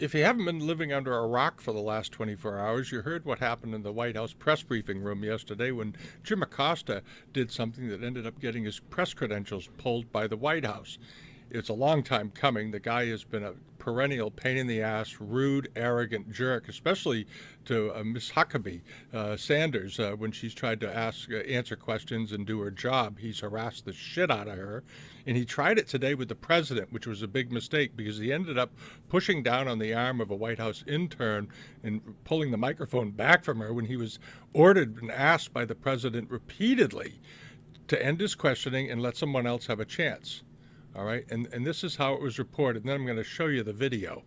If you haven't been living under a rock for the last 24 hours, you heard what happened in the White House press briefing room yesterday when Jim Acosta did something that ended up getting his press credentials pulled by the White House. It's a long time coming. The guy has been a perennial pain in the ass, rude, arrogant jerk, especially to Miss Huckabee Sanders when she's tried to answer questions and do her job. He's harassed the shit out of her. And he tried it today with the president, which was a big mistake because he ended up pushing down on the arm of a White House intern and pulling the microphone back from her when he was ordered and asked by the president repeatedly to end his questioning and let someone else have a chance. All right, and this is how it was reported. And then I'm going to show you the video.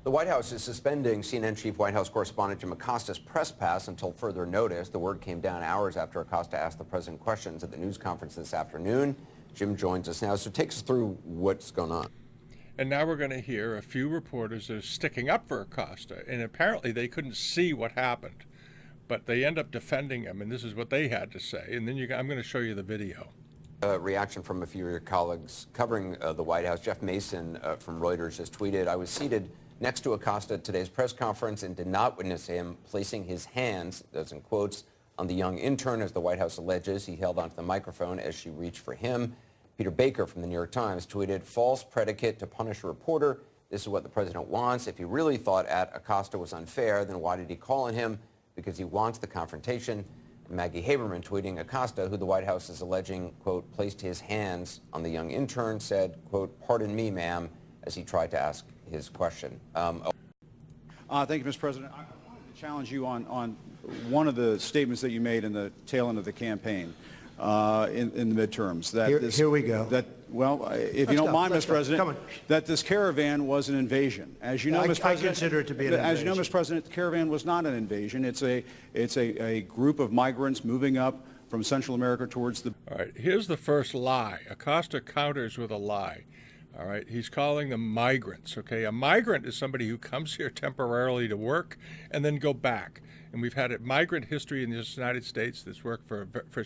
The White House is suspending CNN Chief White House Correspondent Jim Acosta's press pass until further notice. The word came down hours after Acosta asked the president questions at the news conference this afternoon. Jim joins us now, so take us through what's going on. And now we're going to hear a few reporters that are sticking up for Acosta, and apparently they couldn't see what happened, but they end up defending him, and this is what they had to say. And then I'm going to show you the video. Reaction from a few of your colleagues covering the White House. Jeff Mason from Reuters just tweeted, "I was seated next to Acosta at today's press conference and did not witness him placing his hands," that's in quotes, "on the young intern, as the White House alleges. He held onto the microphone as she reached for him." Peter Baker from the New York Times tweeted, "False predicate to punish a reporter. This is what the president wants. If he really thought Acosta was unfair, then why did he call on him? Because he wants the confrontation." Maggie Haberman tweeting, "Acosta, who the White House is alleging, quote, placed his hands on the young intern, said, quote, 'Pardon me, ma'am,' as he tried to ask his question." Thank you, Mr. President. I wanted to challenge you on one of the statements that you made in the tail end of the campaign in the midterms. Here we go. If you don't mind, Mr. President, that this caravan was an invasion. As you know, Mr. President, I consider it to be an invasion. As you know, Mr. President, the caravan was not an invasion. It's a group of migrants moving up from Central America towards the... All right, here's the first lie. Acosta counters with a lie. All right, he's calling them migrants, okay? A migrant is somebody who comes here temporarily to work and then go back. And we've had a migrant history in the United States that's worked for a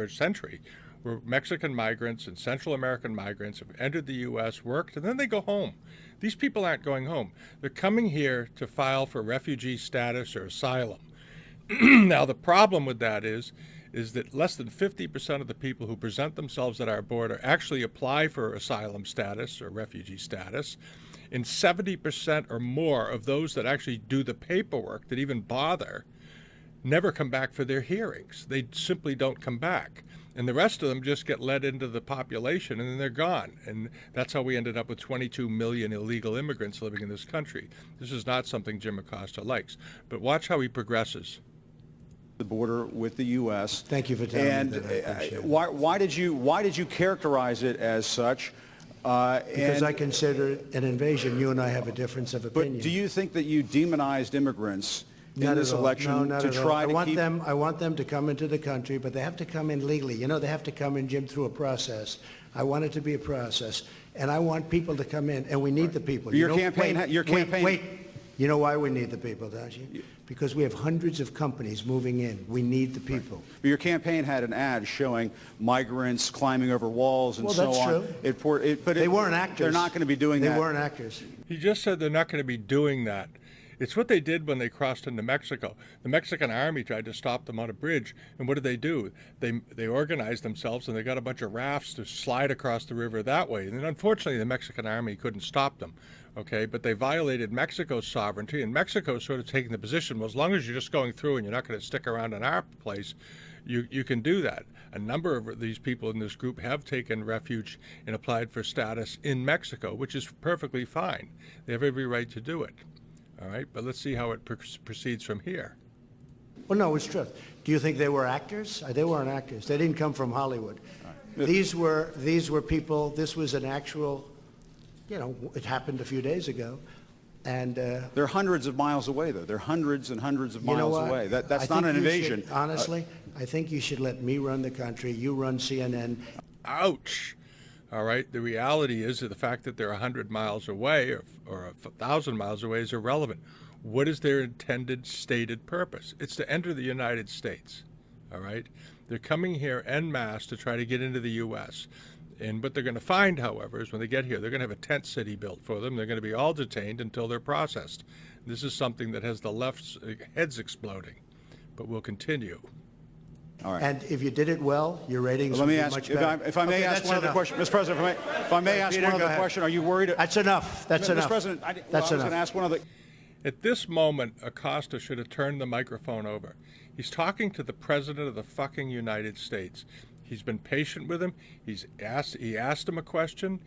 century, where Mexican migrants and Central American migrants have entered the U.S., worked, and then they go home. These people aren't going home. They're coming here to file for refugee status or asylum. Now, the problem with that is that less than 50% of the people who present themselves at our border actually apply for asylum status or refugee status, and 70% or more of those that actually do the paperwork, that even bother, never come back for their hearings. They simply don't come back. And the rest of them just get let into the population and then they're gone. And that's how we ended up with 22 million illegal immigrants living in this country. This is not something Jim Acosta likes. But watch how he progresses. The border with the U.S. Thank you for telling me that. I appreciate it. Why did you characterize it as such? Because I consider it an invasion. You and I have a difference of opinion. But do you think that you demonized immigrants in Not this at all. election No, not to at all. try to keep... I want them to come into the country, but they have to come in legally. You know, they have to come in, Jim, through a process. I want it to be a process, and I want people to come in, and we need the people. Your You know, campaign... Wait. You know why we need the people, don't you? Because we have hundreds of companies moving in. We need the people. But your campaign had an ad showing migrants climbing over walls and so on. Well, that's true. But they weren't actors. They're not going to be doing that. They weren't actors. He just said they're not going to be doing that. It's what they did when they crossed into Mexico. The Mexican army tried to stop them on a bridge, and what did? They organized themselves, and they got a bunch of rafts to slide across the river that way. And then, unfortunately, the Mexican army couldn't stop them. Okay, but they violated Mexico's sovereignty, and Mexico's sort of taking the position, well, as long as you're just going through and you're not going to stick around in our place, you can do that. A number of these people in this group have taken refuge and applied for status in Mexico, which is perfectly fine. They have every right to do it. All right, but let's see how it proceeds from here. Well, no, it's true. Do you think they were actors? They weren't actors. They didn't come from Hollywood. Right. These were people. This was an actual, you know, it happened a few days ago. And they're hundreds of miles away, though. They're hundreds and hundreds of miles away. That's not an invasion. Honestly, I think you should let me run the country. You run CNN. Ouch. All right. The reality is that the fact that they're 100 miles away or 1,000 miles away is irrelevant. What is their intended stated purpose? It's to enter the United States. All right. They're coming here en masse to try to get into the U.S. And what they're going to find, however, is when they get here, they're going to have a tent city built for them. They're going to be all detained until they're processed. This is something that has the left's heads exploding, but we'll continue. All right. And if you did it well, your ratings Let would me be ask, much if better. I may Okay, ask that's one other enough. question, Mr. President, if I may ask Peter, one go other ahead. question, are you worried? That's enough. That's enough. Mr. President, I That's was going enough. to ask one other. At this moment, Acosta should have turned the microphone over. He's talking to the President of the fucking United States. He's been patient with him. He asked him a question.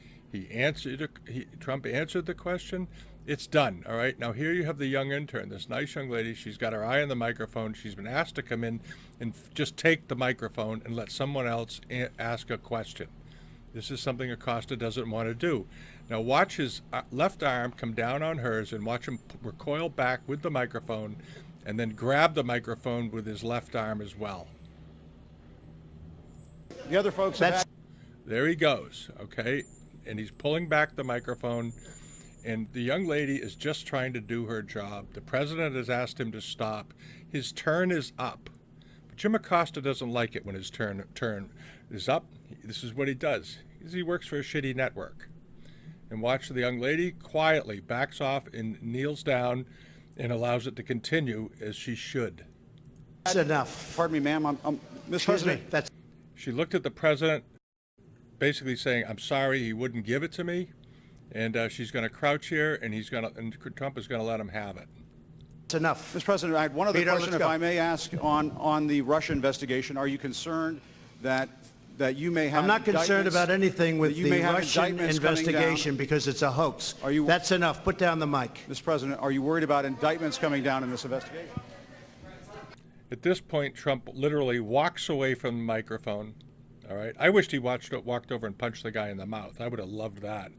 Trump answered the question. It's done, all right? Now here you have the young intern, this nice young lady. She's got her eye on the microphone. She's been asked to come in and just take the microphone and let someone else ask a question. This is something Acosta doesn't want to do. Now watch his left arm come down on hers and watch him recoil back with the microphone and then grab the microphone with his left arm as well. The other folks have had. There he goes, okay? And he's pulling back the microphone, and the young lady is just trying to do her job. The president has asked him to stop. His turn is up. But Jim Acosta doesn't like it when his turn is up. This is what he does. He works for a shitty network. And watch the young lady quietly backs off and kneels down and allows it to continue as she should. That's enough. Pardon me, ma'am. Mr. Excuse President. me. That's She looked at the president, basically saying, "I'm sorry, he wouldn't give it to me," and she's going to crouch here, and Trump is going to let him have it. enough. Mr. President, I had one other Peter, question, let's if go. I may ask, on the Russia investigation. Are you concerned that you may have I'm not concerned indictments- about anything with that you the may have Russian indictments coming down? investigation because it's a hoax. Are you- That's enough. Put down the mic. Mr. President, are you worried about indictments coming down in this investigation? At this point, Trump literally walks away from the microphone. All right. I wished he walked over and punched the guy in the mouth. I would have loved that.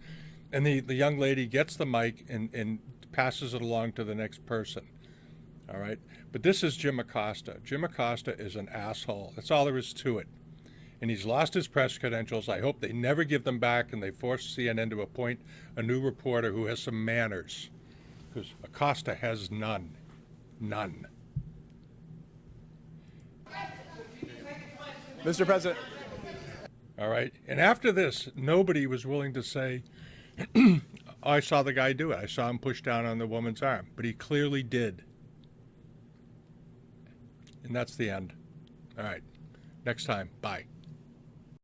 And the young lady gets the mic and passes it along to the next person. All right. But this is Jim Acosta. Jim Acosta is an asshole. That's all there is to it. And he's lost his press credentials. I hope they never give them back and they force CNN to appoint a new reporter who has some manners. Because Acosta has none. None. Mr. President. All right. And after this, nobody was willing to say, I saw the guy do it. I saw him push down on the woman's arm. But he clearly did. And that's the end. All right. Next time. Bye.